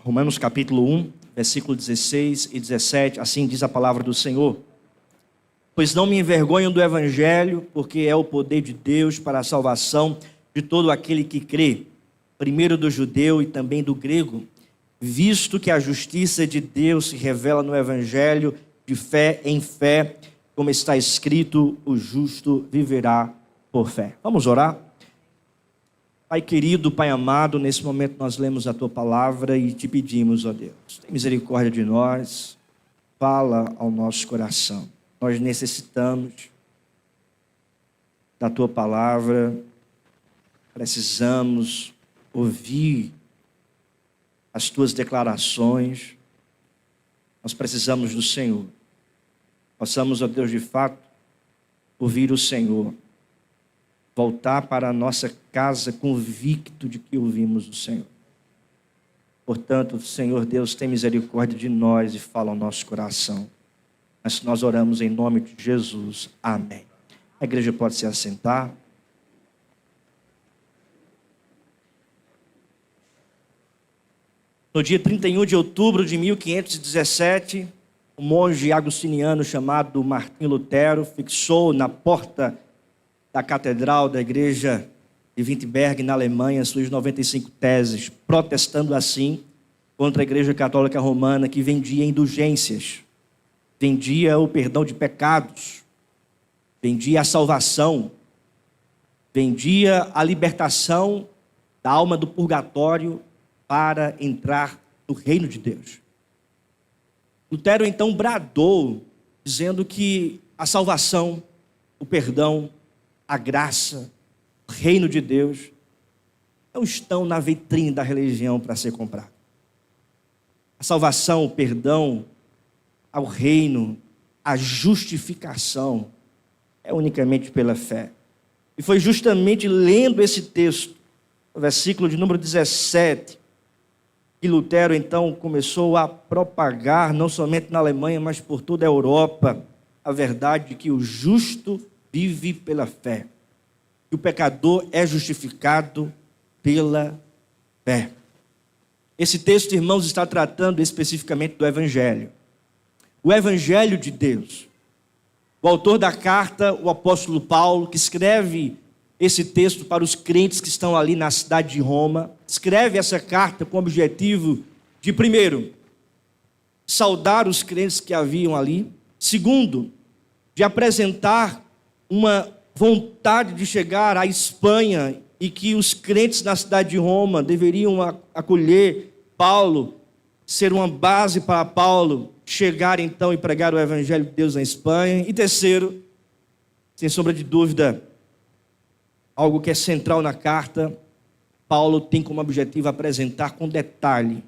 Romanos capítulo 1, versículo 16 e 17, assim diz a palavra do Senhor. Pois não me envergonho do evangelho, porque é o poder de Deus para a salvação de todo aquele que crê, primeiro do judeu e também do grego, visto que a justiça de Deus se revela no evangelho de fé em fé, como está escrito, o justo viverá por fé. Vamos orar? Pai querido, Pai amado, nesse momento nós lemos a Tua palavra e te pedimos, ó Deus, tem misericórdia de nós, fala ao nosso coração. Nós necessitamos da Tua palavra, precisamos ouvir as Tuas declarações, nós precisamos do Senhor. Possamos, ó Deus, de fato, ouvir o Senhor, voltar para a nossa casa convicto de que ouvimos o Senhor. Portanto, Senhor Deus, tem misericórdia de nós e fala ao nosso coração. Mas nós oramos em nome de Jesus. Amém. A igreja pode se assentar. No dia 31 de outubro de 1517, um monge agostiniano chamado Martinho Lutero fixou na porta da catedral da igreja de Wittenberg, na Alemanha, suas 95 teses, protestando assim contra a igreja católica romana que vendia indulgências, vendia o perdão de pecados, vendia a salvação, vendia a libertação da alma do purgatório para entrar no reino de Deus. Lutero então bradou, dizendo que a salvação, o perdão, a graça, o reino de Deus, não estão na vitrine da religião para ser comprado. A salvação, o perdão, o reino, a justificação é unicamente pela fé. E foi justamente lendo esse texto, o versículo de número 17, que Lutero então começou a propagar, não somente na Alemanha, mas por toda a Europa, a verdade de que o justo vive pela fé, que o pecador é justificado pela fé. Esse texto, irmãos, está tratando especificamente do Evangelho. O Evangelho de Deus. O autor da carta, o apóstolo Paulo, que escreve esse texto para os crentes que estão ali na cidade de Roma, escreve essa carta com o objetivo de, primeiro, saudar os crentes que haviam ali. Segundo, de apresentar uma vontade de chegar à Espanha e que os crentes na cidade de Roma deveriam acolher Paulo, ser uma base para Paulo chegar então e pregar o Evangelho de Deus na Espanha. E terceiro, sem sombra de dúvida, algo que é central na carta, Paulo tem como objetivo apresentar com detalhe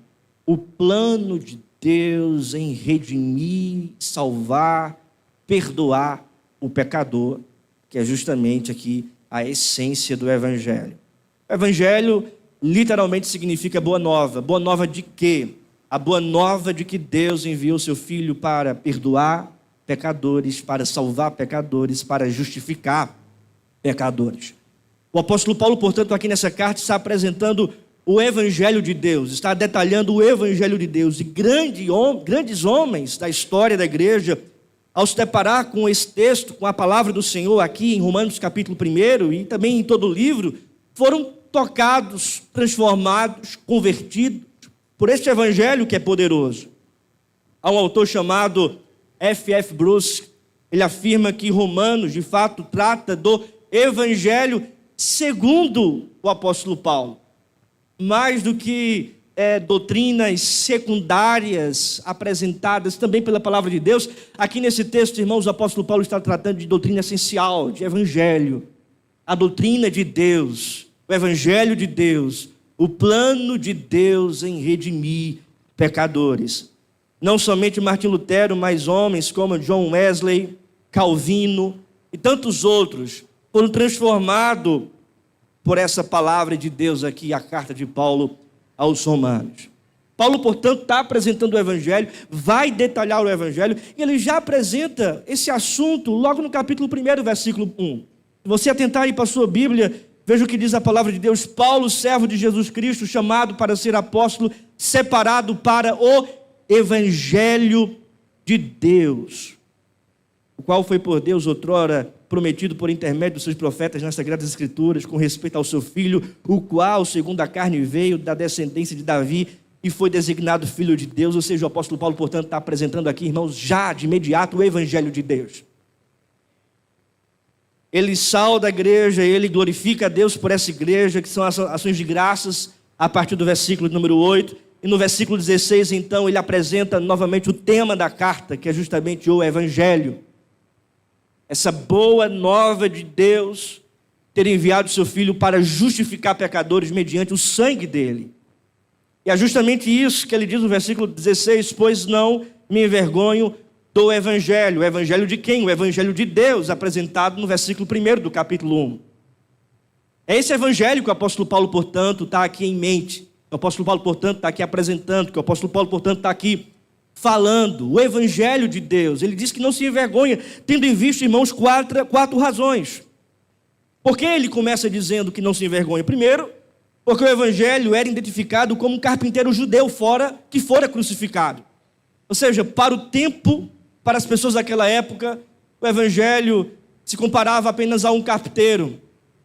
o plano de Deus em redimir, salvar, perdoar o pecador, que é justamente aqui a essência do Evangelho. O Evangelho literalmente significa boa nova. Boa nova de quê? A boa nova de que Deus enviou seu Filho para perdoar pecadores, para salvar pecadores, para justificar pecadores. O apóstolo Paulo, portanto, aqui nessa carta está apresentando o Evangelho de Deus, está detalhando o Evangelho de Deus. E grandes homens da história da igreja, ao se deparar com esse texto, com a palavra do Senhor aqui em Romanos capítulo 1 e também em todo o livro, foram tocados, transformados, convertidos por este Evangelho que é poderoso. Há um autor chamado F.F. Bruce, ele afirma que Romanos, de fato, trata do Evangelho segundo o apóstolo Paulo, mais do que doutrinas secundárias apresentadas também pela palavra de Deus. Aqui nesse texto, irmãos, o apóstolo Paulo está tratando de doutrina essencial, de Evangelho, a doutrina de Deus, o Evangelho de Deus, o plano de Deus em redimir pecadores. Não somente Martinho Lutero, mas homens como John Wesley, Calvino e tantos outros foram transformados por essa palavra de Deus aqui, a carta de Paulo aos Romanos. Paulo, portanto, está apresentando o Evangelho, vai detalhar o Evangelho, e ele já apresenta esse assunto logo no capítulo 1, versículo 1. Se você atentar aí para a sua Bíblia, Veja o que diz a palavra de Deus: Paulo, servo de Jesus Cristo, chamado para ser apóstolo, separado para o evangelho de Deus, o qual foi por Deus outrora prometido por intermédio dos seus profetas nas Sagradas Escrituras, com respeito ao seu filho, o qual, segundo a carne, veio da descendência de Davi e foi designado filho de Deus. Ou seja, o apóstolo Paulo, portanto, está apresentando aqui, irmãos, já de imediato o evangelho de Deus. Ele sauda a igreja, ele glorifica a Deus por essa igreja, que são as ações de graças, a partir do versículo número 8. E no versículo 16, então, ele apresenta novamente o tema da carta, que é justamente o evangelho. Essa boa nova de Deus ter enviado seu Filho para justificar pecadores mediante o sangue dele. E é justamente isso que ele diz no versículo 16: pois não me envergonho do evangelho. O evangelho de quem? O evangelho de Deus, apresentado no versículo 1 do capítulo 1. É esse evangelho que o apóstolo Paulo, portanto, está aqui em mente. O apóstolo Paulo, portanto, está aqui apresentando, que o apóstolo Paulo, portanto, está aqui falando, o evangelho de Deus. Ele diz que não se envergonha, tendo em vista, irmãos, quatro razões. Por que ele começa dizendo que não se envergonha? Primeiro, porque o evangelho era identificado como um carpinteiro judeu que fora crucificado. Ou seja, para o tempo, para as pessoas daquela época, o evangelho se comparava apenas a um carpinteiro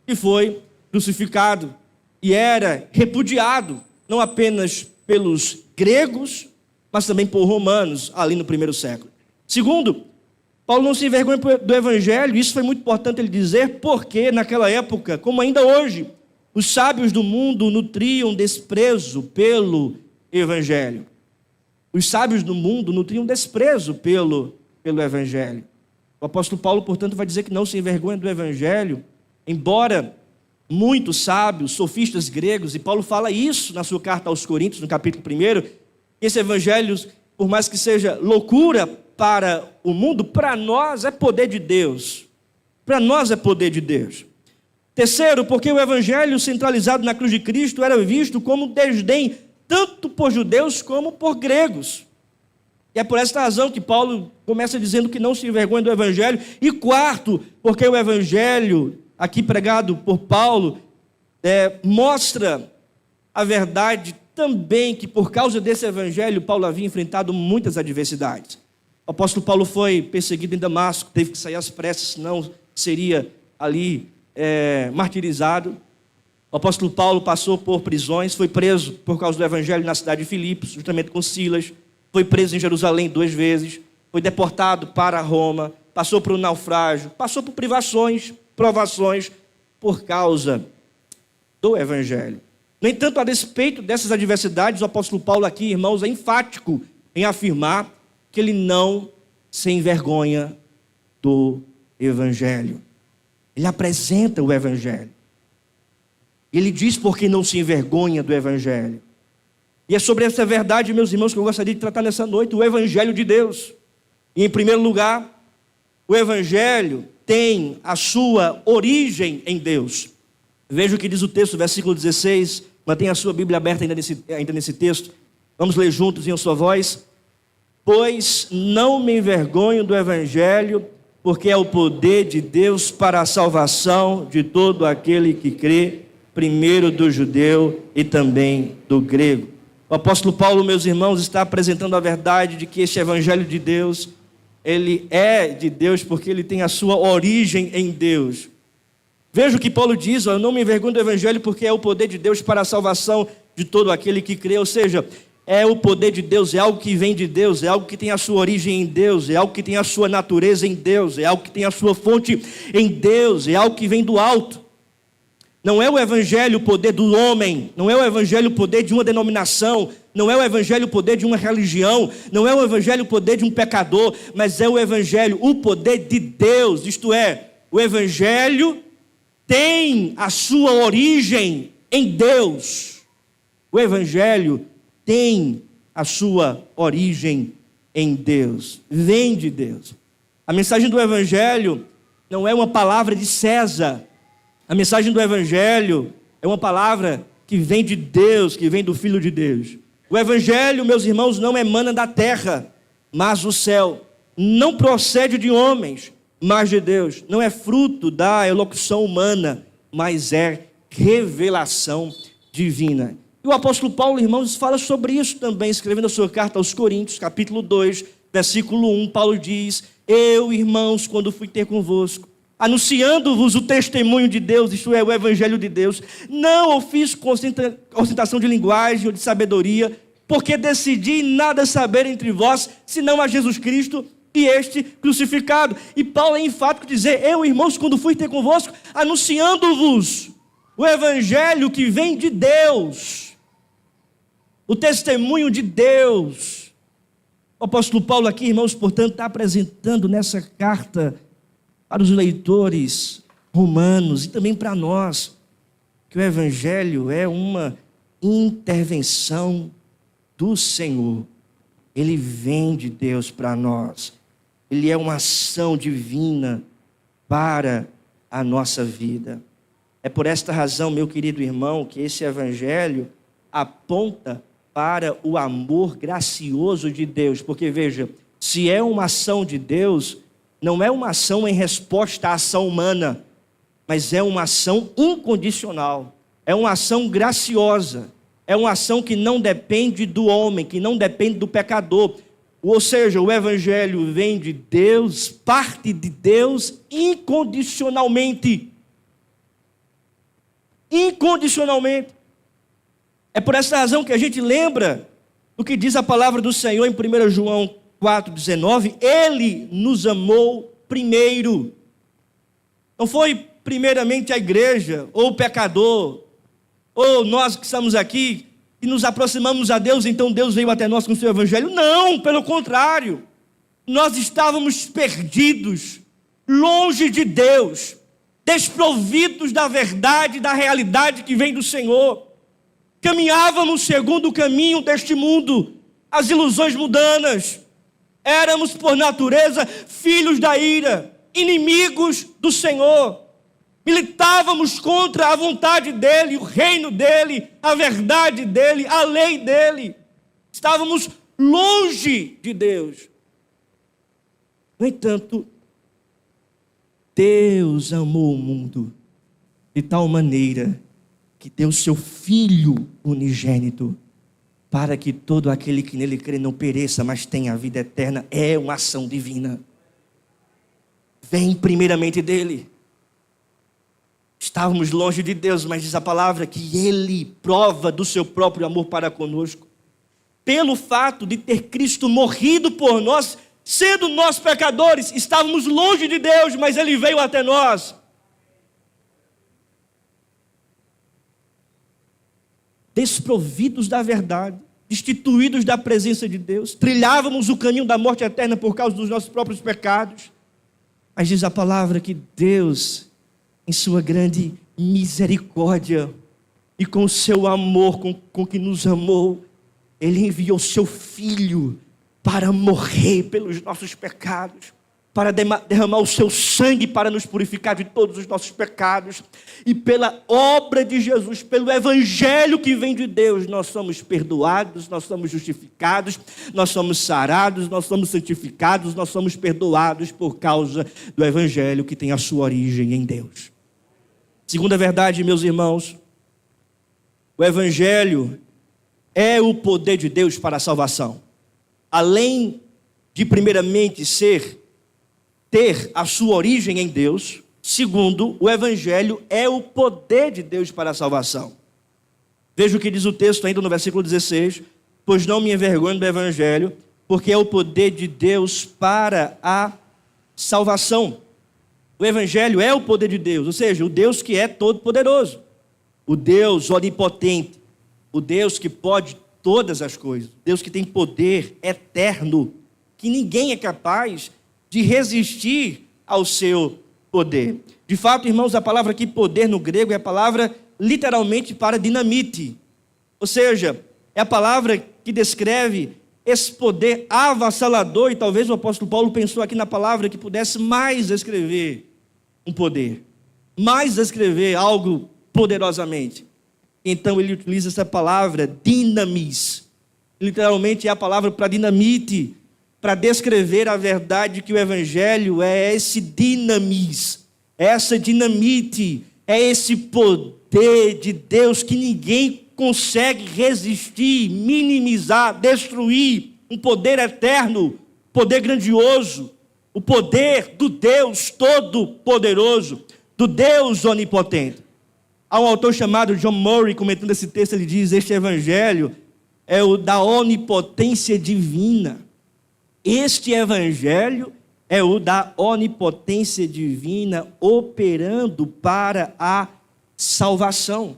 que foi crucificado e era repudiado, não apenas pelos gregos, mas também por romanos, ali no primeiro século. Segundo, Paulo não se envergonha do evangelho. Isso foi muito importante ele dizer, porque naquela época, como ainda hoje, os sábios do mundo nutriam desprezo pelo evangelho. Os sábios do mundo nutriam desprezo pelo evangelho. O apóstolo Paulo, portanto, vai dizer que não se envergonha do evangelho, embora muitos sábios, sofistas gregos, e Paulo fala isso na sua carta aos Coríntios, no capítulo 1, esse evangelho, por mais que seja loucura para o mundo, para nós é poder de Deus. Para nós é poder de Deus. Terceiro, porque o evangelho centralizado na cruz de Cristo era visto como desdém, tanto por judeus como por gregos. E é por esta razão que Paulo começa dizendo que não se envergonha do evangelho. E quarto, porque o evangelho, aqui pregado por Paulo, mostra a verdade também, que por causa desse evangelho, Paulo havia enfrentado muitas adversidades. O apóstolo Paulo foi perseguido em Damasco, teve que sair às pressas, senão seria ali martirizado. O apóstolo Paulo passou por prisões, foi preso por causa do evangelho na cidade de Filipos, juntamente com Silas, foi preso em Jerusalém 2 vezes, foi deportado para Roma, passou por um naufrágio, passou por privações, provações, por causa do evangelho. No entanto, a despeito dessas adversidades, o apóstolo Paulo aqui, irmãos, é enfático em afirmar que ele não se envergonha do evangelho. Ele apresenta o evangelho. Ele diz por que não se envergonha do evangelho. E é sobre essa verdade, meus irmãos, que eu gostaria de tratar nessa noite, o evangelho de Deus. E em primeiro lugar, o evangelho tem a sua origem em Deus. Veja o que diz o texto, versículo 16. Mantenha a sua Bíblia aberta ainda nesse texto. Vamos ler juntos em a sua voz. Pois não me envergonho do evangelho, porque é o poder de Deus para a salvação de todo aquele que crê, primeiro do judeu e também do grego. O apóstolo Paulo, meus irmãos, está apresentando a verdade de que este evangelho de Deus, ele é de Deus porque ele tem a sua origem em Deus. Veja o que Paulo diz: eu não me envergonho do evangelho porque é o poder de Deus para a salvação de todo aquele que crê. Ou seja, é o poder de Deus, é algo que vem de Deus, é algo que tem a sua origem em Deus, é algo que tem a sua natureza em Deus, é algo que tem a sua fonte em Deus, é algo que vem do alto. Não é o evangelho o poder do homem, não é o evangelho o poder de uma denominação, não é o evangelho o poder de uma religião, não é o evangelho o poder de um pecador, mas é o evangelho o poder de Deus. Isto é, o evangelho tem a sua origem em Deus. O evangelho tem a sua origem em Deus, vem de Deus. A mensagem do evangelho não é uma palavra de César. A mensagem do evangelho é uma palavra que vem de Deus, que vem do Filho de Deus. O evangelho, meus irmãos, não emana da terra, mas do céu. Não procede de homens, mas de Deus. Não é fruto da elocução humana, mas é revelação divina. E o apóstolo Paulo, irmãos, fala sobre isso também, escrevendo a sua carta aos Coríntios, capítulo 2, versículo 1, Paulo diz: eu, irmãos, quando fui ter convosco, anunciando-vos o testemunho de Deus, isto é, o evangelho de Deus, não o fiz com ostentação de linguagem ou de sabedoria, porque decidi nada saber entre vós, senão a Jesus Cristo e este crucificado. E Paulo é enfático dizer: eu, irmãos, quando fui ter convosco, anunciando-vos o evangelho que vem de Deus, o testemunho de Deus. O apóstolo Paulo aqui, irmãos, portanto, está apresentando nessa carta para os leitores romanos e também para nós, que o evangelho é uma intervenção do Senhor. Ele vem de Deus para nós. Ele é uma ação divina para a nossa vida. É por esta razão, meu querido irmão, que esse evangelho aponta para o amor gracioso de Deus. Porque, veja, se é uma ação de Deus, não é uma ação em resposta à ação humana, mas é uma ação incondicional, é uma ação graciosa, é uma ação que não depende do homem, que não depende do pecador. Ou seja, o evangelho vem de Deus, parte de Deus incondicionalmente. Incondicionalmente. É por essa razão que a gente lembra do que diz a palavra do Senhor em 1 João 4,19, ele nos amou primeiro. Não foi primeiramente a igreja, ou o pecador, ou nós que estamos aqui, que nos aproximamos a Deus, então Deus veio até nós com o seu evangelho. Não, pelo contrário. Nós estávamos perdidos, longe de Deus, desprovidos da verdade, da realidade que vem do Senhor. Caminhávamos segundo o caminho deste mundo, as ilusões mundanas. Éramos, por natureza, filhos da ira, inimigos do Senhor. Militávamos contra a vontade dEle, o reino dEle, a verdade dEle, a lei dEle. Estávamos longe de Deus. No entanto, Deus amou o mundo de tal maneira que deu seu Filho unigênito, para que todo aquele que nele crê não pereça, mas tenha a vida eterna. É uma ação divina. Vem primeiramente dele. Estávamos longe de Deus, mas diz a palavra que ele prova do seu próprio amor para conosco, pelo fato de ter Cristo morrido por nós, sendo nós pecadores. Estávamos longe de Deus, mas ele veio até nós. Desprovidos da verdade, destituídos da presença de Deus, trilhávamos o caminho da morte eterna por causa dos nossos próprios pecados. Mas diz a palavra que Deus, em sua grande misericórdia e com o seu amor com que nos amou, ele enviou seu Filho para morrer pelos nossos pecados, para derramar o seu sangue para nos purificar de todos os nossos pecados. E pela obra de Jesus, pelo evangelho que vem de Deus, nós somos perdoados, nós somos justificados, nós somos sarados, nós somos santificados, nós somos perdoados por causa do evangelho que tem a sua origem em Deus. Segunda verdade, meus irmãos, o evangelho é o poder de Deus para a salvação. Além de primeiramente ter a sua origem em Deus, segundo, o evangelho é o poder de Deus para a salvação. Veja o que diz o texto ainda no versículo 16: pois não me envergonho do evangelho, porque é o poder de Deus para a salvação. O evangelho é o poder de Deus, ou seja, o Deus que é todo poderoso, o Deus onipotente, o Deus que pode todas as coisas, Deus que tem poder eterno, que ninguém é capaz de resistir ao seu poder. De fato, irmãos, a palavra aqui poder no grego é a palavra literalmente para dinamite. Ou seja, é a palavra que descreve esse poder avassalador, e talvez o apóstolo Paulo pensou aqui na palavra que pudesse mais descrever um poder, mais descrever algo poderosamente. Então ele utiliza essa palavra dinamis, literalmente é a palavra para dinamite, para descrever a verdade que o evangelho é esse dinamis, essa dinamite É esse poder de Deus que ninguém consegue resistir, minimizar, destruir. Um poder eterno, poder grandioso, o poder do Deus Todo-Poderoso, do Deus Onipotente. Há um autor chamado John Murray, comentando esse texto, ele diz: este evangelho é o da onipotência divina. Este evangelho é o da onipotência divina operando para a salvação.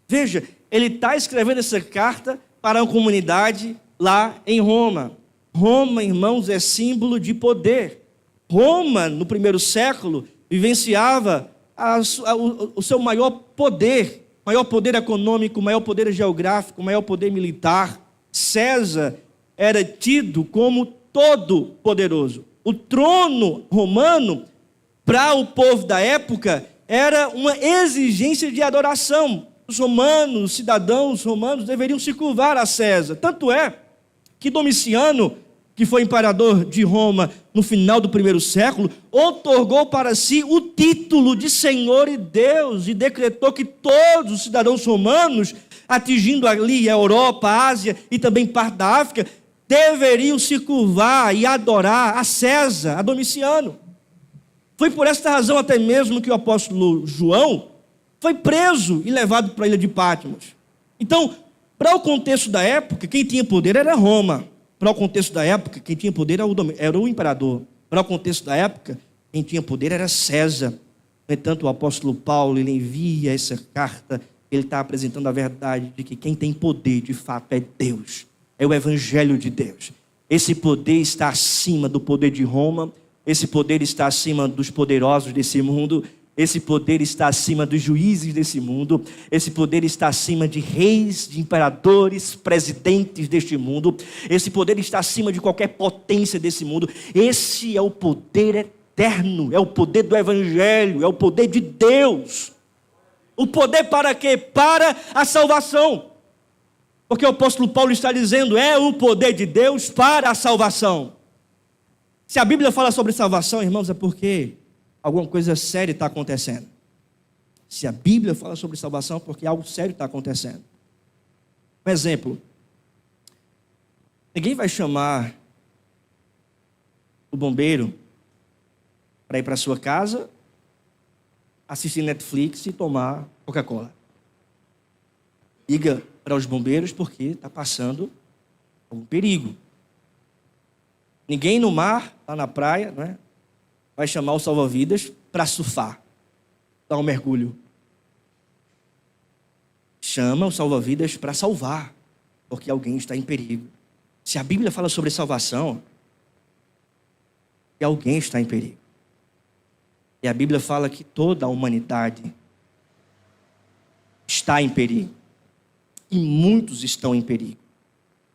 Veja, ele está escrevendo essa carta para uma comunidade lá em Roma. Roma, irmãos, é símbolo de poder. Roma, no primeiro século, vivenciava o seu maior poder econômico, maior poder geográfico, maior poder militar. César era tido como todo-poderoso. O trono romano, para o povo da época, era uma exigência de adoração. Os romanos, cidadãos romanos, deveriam se curvar a César. Tanto é que Domiciano, que foi imperador de Roma no final do primeiro século, outorgou para si o título de Senhor e Deus e decretou que todos os cidadãos romanos, atingindo ali a Europa, a Ásia e também parte da África, deveriam se curvar e adorar a César, a Domiciano. Foi por esta razão até mesmo que o apóstolo João foi preso e levado para a ilha de Patmos. Então, para o contexto da época, quem tinha poder era Roma. Para o contexto da época, quem tinha poder era o imperador. Para o contexto da época, quem tinha poder era César. No entanto, o apóstolo Paulo, ele envia essa carta, ele está apresentando a verdade de que quem tem poder, de fato, é Deus. É o evangelho de Deus. Esse poder está acima do poder de Roma, esse poder está acima dos poderosos desse mundo, esse poder está acima dos juízes desse mundo, esse poder está acima de reis, de imperadores, presidentes deste mundo, esse poder está acima de qualquer potência desse mundo. Esse é o poder eterno, é o poder do evangelho, é o poder de Deus. O poder para quê? Para a salvação. Porque o apóstolo Paulo está dizendo, é o poder de Deus para a salvação. Se a Bíblia fala sobre salvação, irmãos, é porque alguma coisa séria está acontecendo. Se a Bíblia fala sobre salvação, é porque algo sério está acontecendo. Um exemplo. Ninguém vai chamar o bombeiro para ir para a sua casa, assistir Netflix e tomar Coca-Cola. Liga para os bombeiros porque está passando algum perigo. Ninguém no mar, lá na praia, não é? Vai chamar o salva-vidas para surfar, dar um mergulho. Chama o salva-vidas para salvar, porque alguém está em perigo. Se a Bíblia fala sobre salvação, que alguém está em perigo. E a Bíblia fala que toda a humanidade está em perigo. E muitos estão em perigo,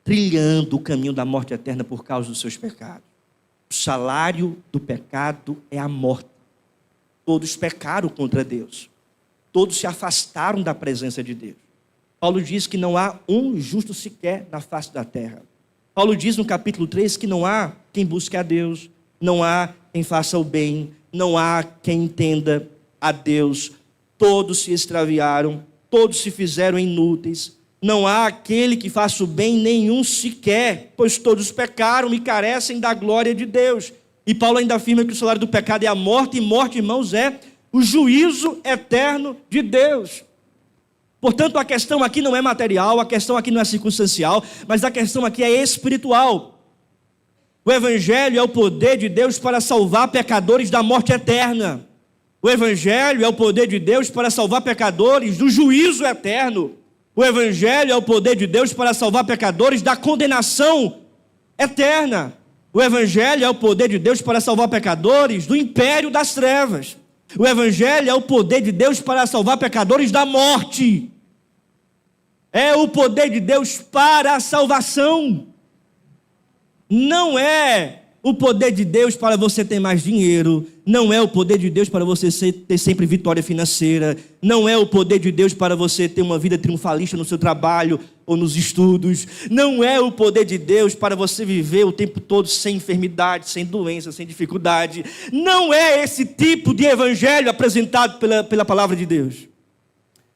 trilhando o caminho da morte eterna por causa dos seus pecados. O salário do pecado é a morte. Todos pecaram contra Deus. Todos se afastaram da presença de Deus. Paulo diz que não há um justo sequer na face da terra. Paulo diz no capítulo 3 que não há quem busque a Deus, não há quem faça o bem, não há quem entenda a Deus. Todos se extraviaram, todos se fizeram inúteis. Não há aquele que faça o bem, nenhum sequer, pois todos pecaram e carecem da glória de Deus. E Paulo ainda afirma que o salário do pecado é a morte, e morte, irmãos, é o juízo eterno de Deus. Portanto, a questão aqui não é material, a questão aqui não é circunstancial, mas a questão aqui é espiritual. O evangelho é o poder de Deus para salvar pecadores da morte eterna. O evangelho é o poder de Deus para salvar pecadores do juízo eterno. O evangelho é o poder de Deus para salvar pecadores da condenação eterna. O evangelho é o poder de Deus para salvar pecadores do império das trevas. O evangelho é o poder de Deus para salvar pecadores da morte. É o poder de Deus para a salvação. Não é o poder de Deus para você ter mais dinheiro, não é o poder de Deus para você ter sempre vitória financeira, não é o poder de Deus para você ter uma vida triunfalista no seu trabalho ou nos estudos, não é o poder de Deus para você viver o tempo todo sem enfermidade, sem doença, sem dificuldade. Não é esse tipo de evangelho apresentado pela palavra de Deus.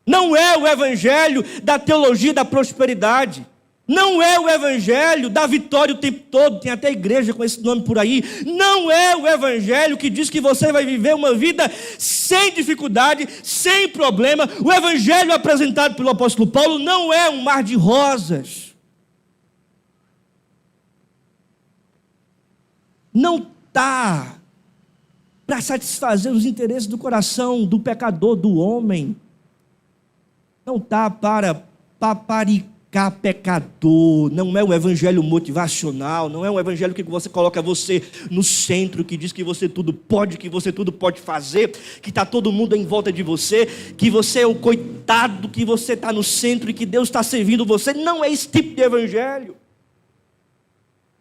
Não é o evangelho da teologia da prosperidade. Não é o evangelho da vitória o tempo todo, tem até igreja com esse nome por aí. Não é o evangelho que diz que você vai viver uma vida sem dificuldade, sem problema. O evangelho apresentado pelo apóstolo Paulo não é um mar de rosas. Não está para satisfazer os interesses do coração do pecador, do homem. Não está para paparicar pecador, não é o evangelho motivacional, não é um evangelho que você coloca você no centro, que diz que você tudo pode, que você tudo pode fazer, que está todo mundo em volta de você, que você é o coitado, que você está no centro e que Deus está servindo você. Não é esse tipo de evangelho.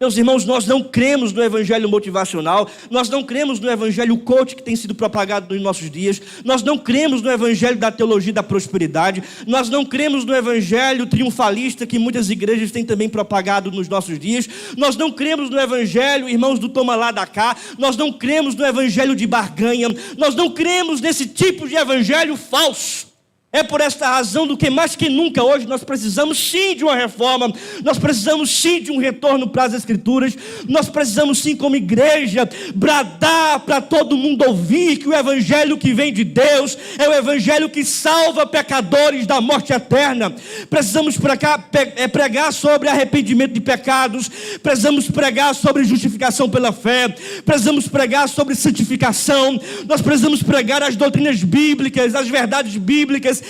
Meus irmãos, nós não cremos no evangelho motivacional, nós não cremos no evangelho coach que tem sido propagado nos nossos dias, nós não cremos no evangelho da teologia da prosperidade, nós não cremos no evangelho triunfalista que muitas igrejas têm também propagado nos nossos dias, nós não cremos no evangelho, irmãos, do toma lá da cá, nós não cremos no evangelho de barganha, nós não cremos nesse tipo de evangelho falso. É por esta razão do que mais que nunca hoje nós precisamos sim de uma reforma, nós precisamos sim de um retorno para as Escrituras, nós precisamos sim como igreja bradar para todo mundo ouvir que o evangelho que vem de Deus é o evangelho que salva pecadores da morte eterna. Precisamos pregar sobre arrependimento de pecados, precisamos pregar sobre justificação pela fé, precisamos pregar sobre santificação, nós precisamos pregar as doutrinas bíblicas, as verdades bíblicas,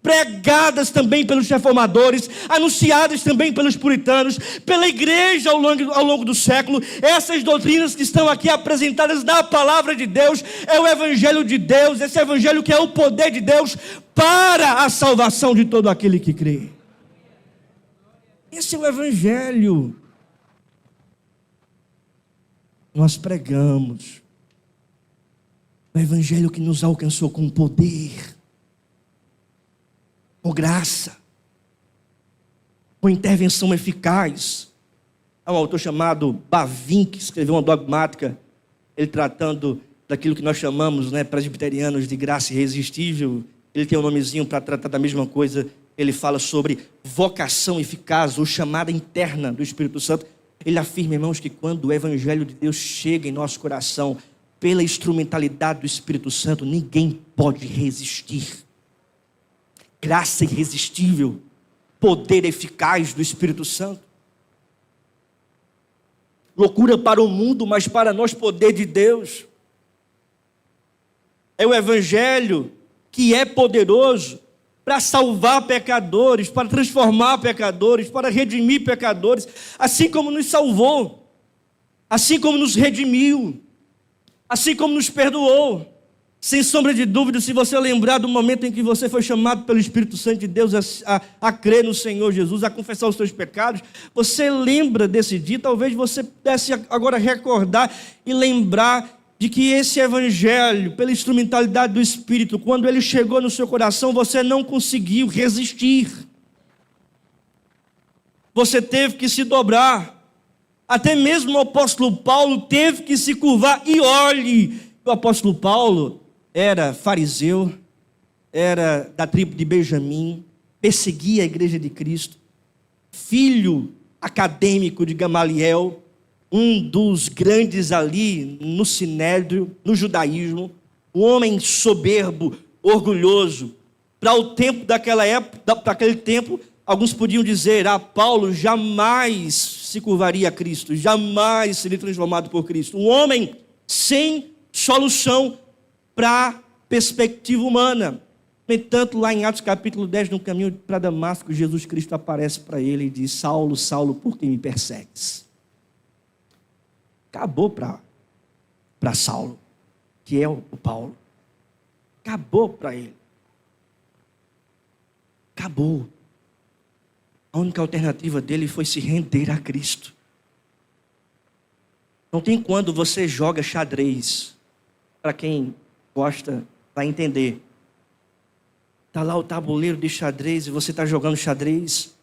pregadas também pelos reformadores, anunciadas também pelos puritanos, pela igreja ao longo do século. Essas doutrinas que estão aqui apresentadas na palavra de Deus, é o evangelho de Deus, esse evangelho que é o poder de Deus para a salvação de todo aquele que crê. Esse é o evangelho. Nós pregamos o evangelho que nos alcançou com poder, por graça, com intervenção eficaz. Há um autor chamado Bavin, que escreveu uma dogmática, ele tratando daquilo que nós chamamos, presbiterianos, de graça irresistível. Ele tem um nomezinho para tratar da mesma coisa. Ele fala sobre vocação eficaz, ou chamada interna do Espírito Santo. Ele afirma, irmãos, que quando o evangelho de Deus chega em nosso coração, pela instrumentalidade do Espírito Santo, ninguém pode resistir. Graça irresistível, poder eficaz do Espírito Santo. Loucura para o mundo, mas para nós poder de Deus. É o evangelho que é poderoso para salvar pecadores, para transformar pecadores, para redimir pecadores, assim como nos salvou, assim como nos redimiu, assim como nos perdoou. Sem sombra de dúvida, se você lembrar do momento em que você foi chamado pelo Espírito Santo de Deus a crer no Senhor Jesus, a confessar os seus pecados, você lembra desse dia. Talvez você pudesse agora recordar e lembrar de que esse evangelho, pela instrumentalidade do Espírito, quando ele chegou no seu coração, você não conseguiu resistir. Você teve que se dobrar. Até mesmo o apóstolo Paulo teve que se curvar. E olhe, o apóstolo Paulo era fariseu, era da tribo de Benjamim, perseguia a igreja de Cristo, filho acadêmico de Gamaliel, um dos grandes ali no sinédrio, no judaísmo, um homem soberbo, orgulhoso. Para o tempo daquela época, para aquele tempo, alguns podiam dizer: Paulo jamais se curvaria a Cristo, jamais seria transformado por Cristo. Um homem sem solução para a perspectiva humana. No entanto, lá em Atos capítulo 10, no caminho para Damasco, Jesus Cristo aparece para ele e diz: Saulo, Saulo, por que me persegues? Acabou para Saulo, que é o Paulo. Acabou para ele. Acabou. A única alternativa dele foi se render a Cristo. Não tem quando você joga xadrez. Para quem gosta, vai entender. Está lá o tabuleiro de xadrez e você está jogando xadrez,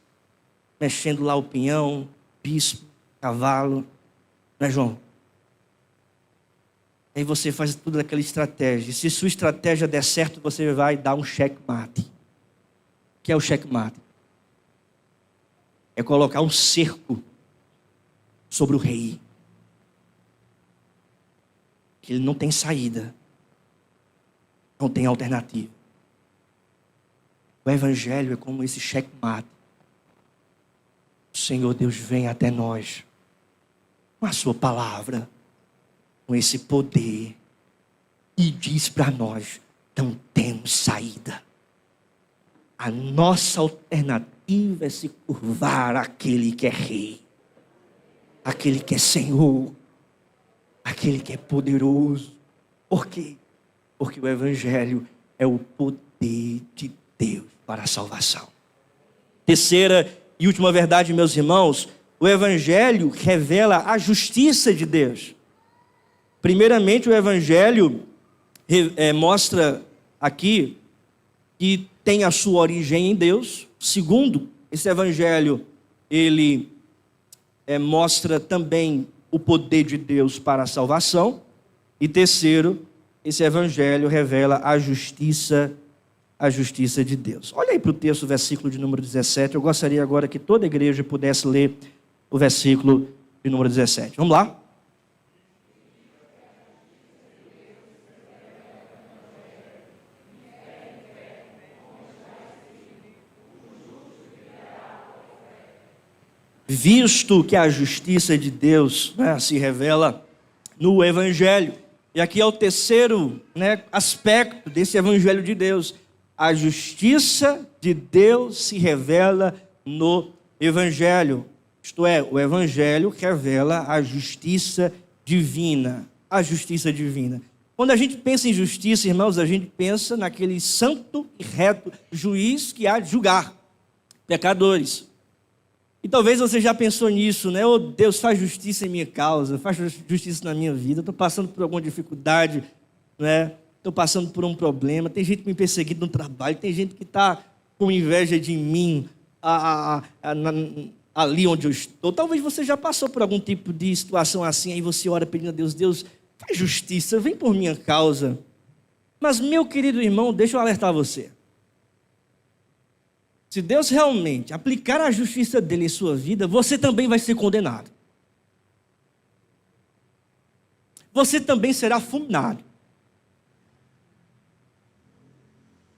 mexendo lá o peão, bispo, cavalo. Não é, João? Aí você faz tudo aquela estratégia. E se sua estratégia der certo, você vai dar um checkmate. O que é o checkmate? É colocar um cerco sobre o rei. Que ele não tem saída. Não tem alternativa. O evangelho é como esse checkmate. O Senhor Deus vem até nós com a sua palavra, com esse poder, e diz para nós: não temos saída. A nossa alternativa é se curvar àquele que é rei, aquele que é Senhor, aquele que é poderoso. Por quê? Porque o evangelho é o poder de Deus para a salvação. Terceira e última verdade, meus irmãos, o evangelho revela a justiça de Deus. Primeiramente, o evangelho mostra aqui que tem a sua origem em Deus. Segundo, esse evangelho, ele mostra também o poder de Deus para a salvação. E terceiro, esse evangelho revela a justiça de Deus. Olha aí para o texto, versículo de número 17. Eu gostaria agora que toda a igreja pudesse ler o versículo de número 17. Vamos lá? Visto que a justiça de Deus se revela no evangelho. E aqui é o terceiro aspecto desse evangelho de Deus. A justiça de Deus se revela no evangelho. Isto é, o evangelho revela a justiça divina. A justiça divina. Quando a gente pensa em justiça, irmãos, a gente pensa naquele santo e reto juiz que há de julgar pecadores. E talvez você já pensou nisso, né? Oh, Deus, faz justiça em minha causa, faz justiça na minha vida. Estou passando por alguma dificuldade, né? Estou passando por um problema. Tem gente me perseguindo no trabalho, tem gente que está com inveja de mim ali onde eu estou. Talvez você já passou por algum tipo de situação assim, aí você ora pedindo a Deus: Deus, faz justiça, vem por minha causa. Mas, meu querido irmão, deixa eu alertar você. Se Deus realmente aplicar a justiça dele em sua vida, você também vai ser condenado. Você também será fulminado.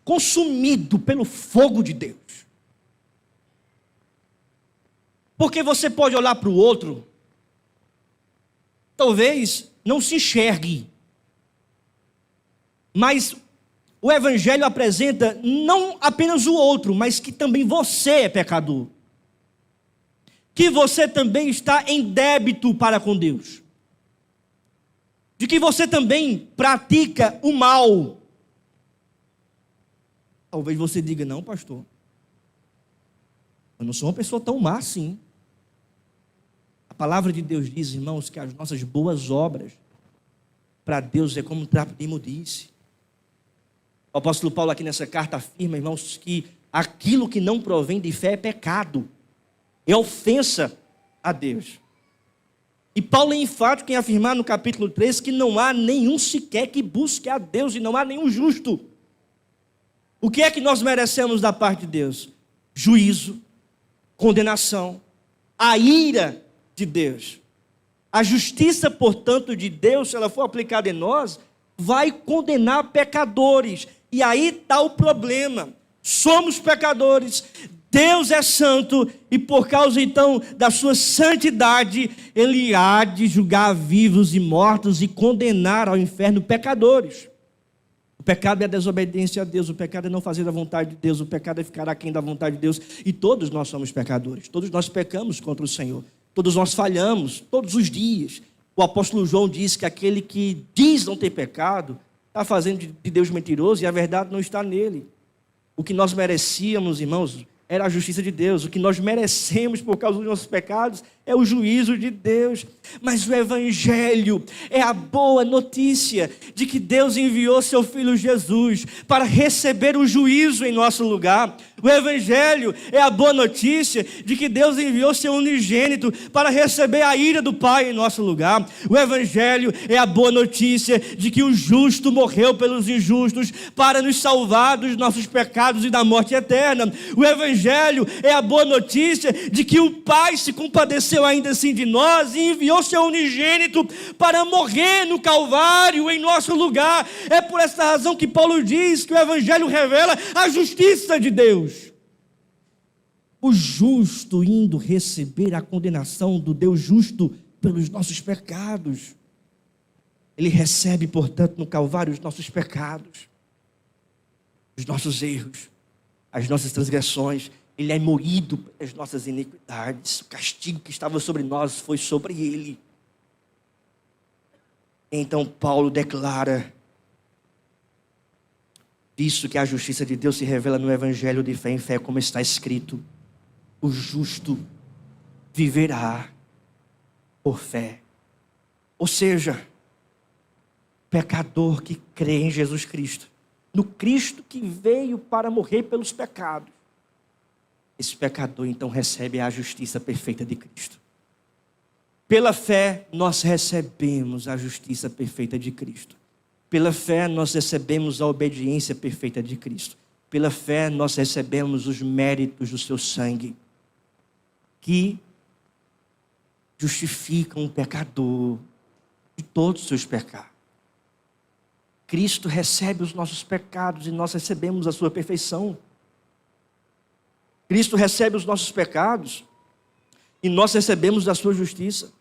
Consumido pelo fogo de Deus. Porque você pode olhar para o outro, talvez não se enxergue, mas o evangelho apresenta não apenas o outro, mas que também você é pecador. Que você também está em débito para com Deus. De que você também pratica o mal. Talvez você diga: não, pastor, eu não sou uma pessoa tão má assim. A palavra de Deus diz, irmãos, que as nossas boas obras para Deus é como um trapo de imundície. O apóstolo Paulo aqui nessa carta afirma, irmãos, que aquilo que não provém de fé é pecado, é ofensa a Deus. E Paulo é enfático em afirmar no capítulo 3 que não há nenhum sequer que busque a Deus e não há nenhum justo. O que é que nós merecemos da parte de Deus? Juízo, condenação, a ira de Deus. A justiça, portanto, de Deus, se ela for aplicada em nós, vai condenar pecadores. E aí está o problema. Somos pecadores, Deus é santo, e por causa então da sua santidade, Ele há de julgar vivos e mortos e condenar ao inferno pecadores. O pecado é a desobediência a Deus, o pecado é não fazer a vontade de Deus, o pecado é ficar aquém da vontade de Deus, e todos nós somos pecadores, todos nós pecamos contra o Senhor, todos nós falhamos, todos os dias. O apóstolo João diz que aquele que diz não ter pecado, está fazendo de Deus mentiroso, e a verdade não está nele. O que nós merecíamos, irmãos, era a justiça de Deus. O que nós merecemos por causa dos nossos pecados é o juízo de Deus. Mas o Evangelho é a boa notícia de que Deus enviou seu Filho Jesus para receber o juízo em nosso lugar. O Evangelho é a boa notícia de que Deus enviou seu unigênito para receber a ira do Pai em nosso lugar. O Evangelho é a boa notícia de que o justo morreu pelos injustos para nos salvar dos nossos pecados e da morte eterna. O Evangelho é a boa notícia de que o Pai se compadeceu ainda assim de nós e enviou seu unigênito para morrer no Calvário em nosso lugar. É por essa razão que Paulo diz que o Evangelho revela a justiça de Deus. O justo indo receber a condenação do Deus justo pelos nossos pecados. Ele recebe, portanto, no Calvário os nossos pecados, os nossos erros, as nossas transgressões. Ele é moído pelas nossas iniquidades. O castigo que estava sobre nós foi sobre ele. Então Paulo declara isso, que a justiça de Deus se revela no Evangelho de fé em fé, como está escrito: o justo viverá por fé. Ou seja, pecador que crê em Jesus Cristo, no Cristo que veio para morrer pelos pecados, esse pecador então recebe a justiça perfeita de Cristo. Pela fé nós recebemos a justiça perfeita de Cristo. Pela fé nós recebemos a obediência perfeita de Cristo. Pela fé nós recebemos os méritos do seu sangue, que justificam o pecador de todos os seus pecados. Cristo recebe os nossos pecados e nós recebemos a sua perfeição. Cristo recebe os nossos pecados e nós recebemos a sua justiça.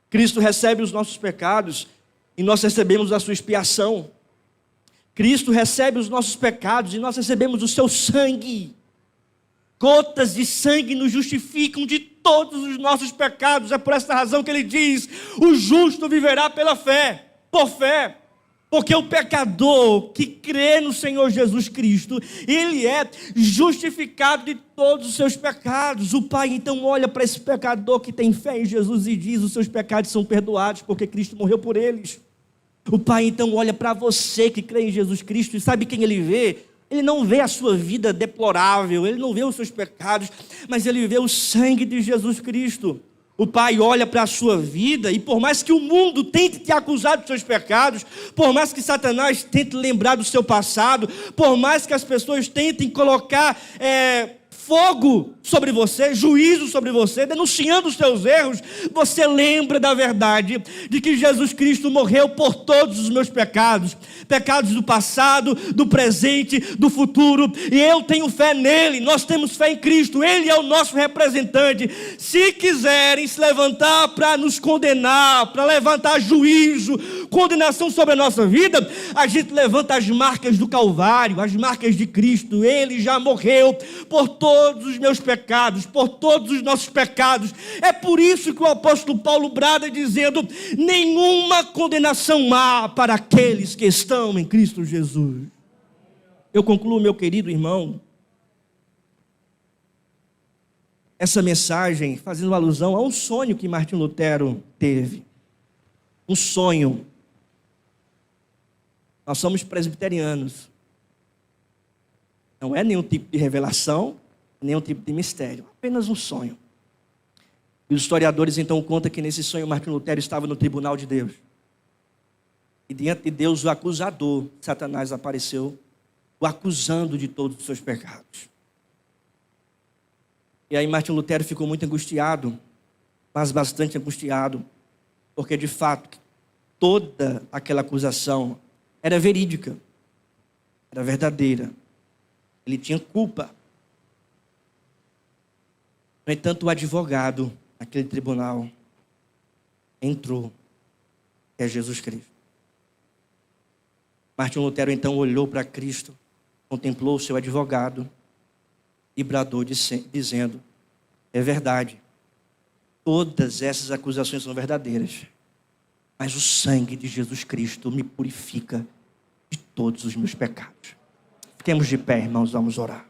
Cristo recebe os nossos pecados e nós recebemos a sua expiação. Cristo recebe os nossos pecados e nós recebemos o seu sangue. Gotas de sangue nos justificam de todos os nossos pecados. É por essa razão que ele diz: o justo viverá pela fé, por fé. Porque o pecador que crê no Senhor Jesus Cristo, ele é justificado de todos os seus pecados. O Pai então olha para esse pecador que tem fé em Jesus e diz: os seus pecados são perdoados porque Cristo morreu por eles. O Pai então olha para você que crê em Jesus Cristo e sabe quem ele vê? Ele não vê a sua vida deplorável, ele não vê os seus pecados, mas ele vê o sangue de Jesus Cristo. O Pai olha para a sua vida e por mais que o mundo tente te acusar dos seus pecados, por mais que Satanás tente lembrar do seu passado, por mais que as pessoas tentem colocar fogo sobre você, juízo sobre você, denunciando os seus erros, você lembra da verdade de que Jesus Cristo morreu por todos os meus pecados, pecados do passado, do presente, do futuro, e eu tenho fé nele. Nós temos fé em Cristo, ele é o nosso representante. Se quiserem se levantar para nos condenar, para levantar juízo, condenação sobre a nossa vida, a gente levanta as marcas do Calvário, as marcas de Cristo. Ele já morreu por todos os meus pecados, por todos os nossos pecados. É por isso que o apóstolo Paulo brada dizendo: nenhuma condenação há para aqueles que estão em Cristo Jesus. Eu concluo, meu querido irmão, essa mensagem fazendo alusão a um sonho que Martim Lutero teve. Um sonho. Nós somos presbiterianos. Não é nenhum tipo de revelação, nenhum tipo de mistério, apenas um sonho. E os historiadores então contam que nesse sonho Martim Lutero estava no tribunal de Deus. E diante de Deus o acusador, Satanás, apareceu, o acusando de todos os seus pecados. E aí Martim Lutero ficou muito angustiado, mas bastante angustiado, porque de fato toda aquela acusação era verídica, era verdadeira. Ele tinha culpa. No entanto, o advogado naquele tribunal entrou, que é Jesus Cristo. Martim Lutero então olhou para Cristo, contemplou o seu advogado e bradou dizendo: é verdade, todas essas acusações são verdadeiras, mas o sangue de Jesus Cristo me purifica de todos os meus pecados. Fiquemos de pé, irmãos, vamos orar.